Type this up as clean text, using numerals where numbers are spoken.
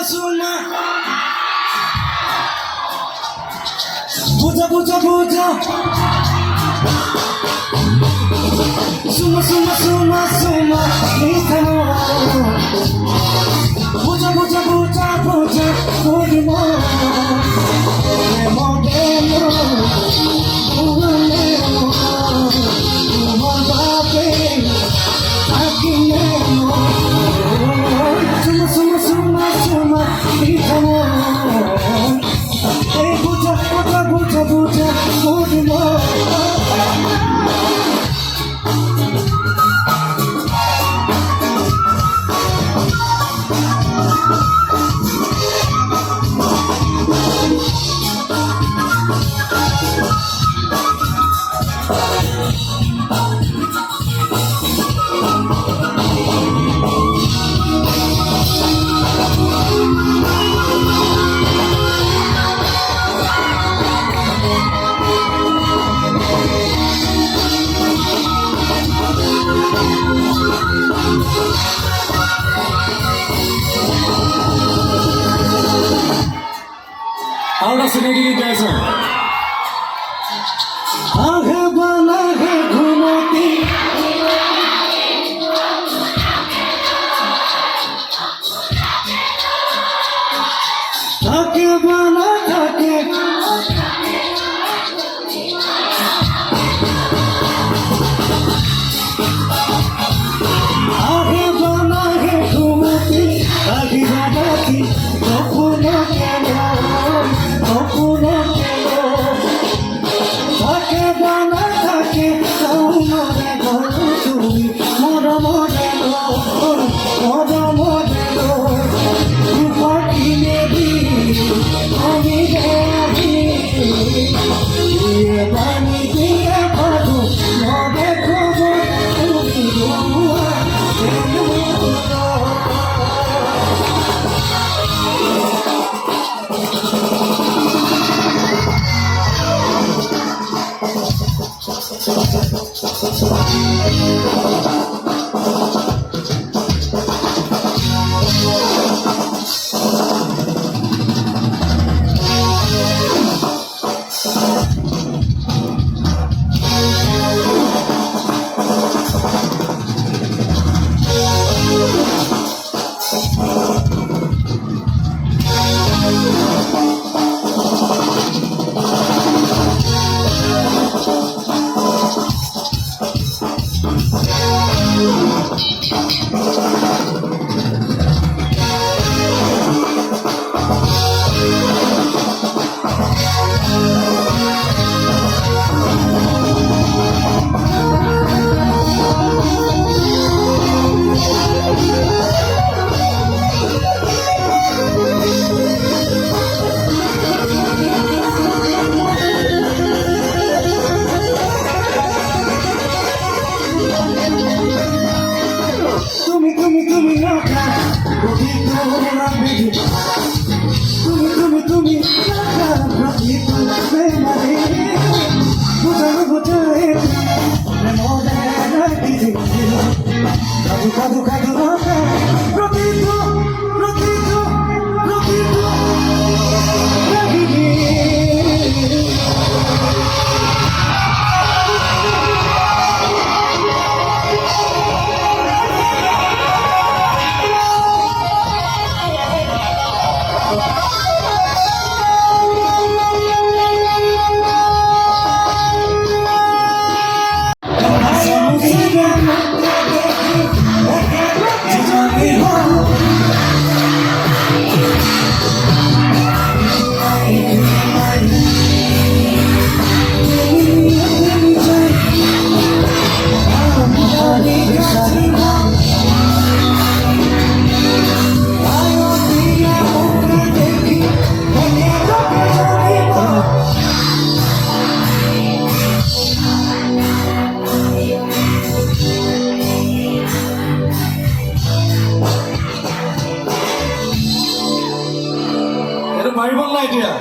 suma. Buja, buja, buja. Suma, suma, suma, suma. Nitamo. Buja, buja, buja, buja. Kodimo. Demo, demo. Uwanemo. Uwababe. Akinemo. Suma, suma, suma, suma. Nitamo. Hey, buja, buja, buja, buja. Kodimo. Ahora se me grita eso. आगे बना है घूमती आगे बना थाके आगे बना है घूमती आगे जाती सपना के থাকে বানা থাকে মরে ঘর তুমি মর মরে মর মরে পাখি নেবি আমি দেবি বানি দিয়ে পাবো মরে খবর তুমি মাৰিবল নাই এতিয়া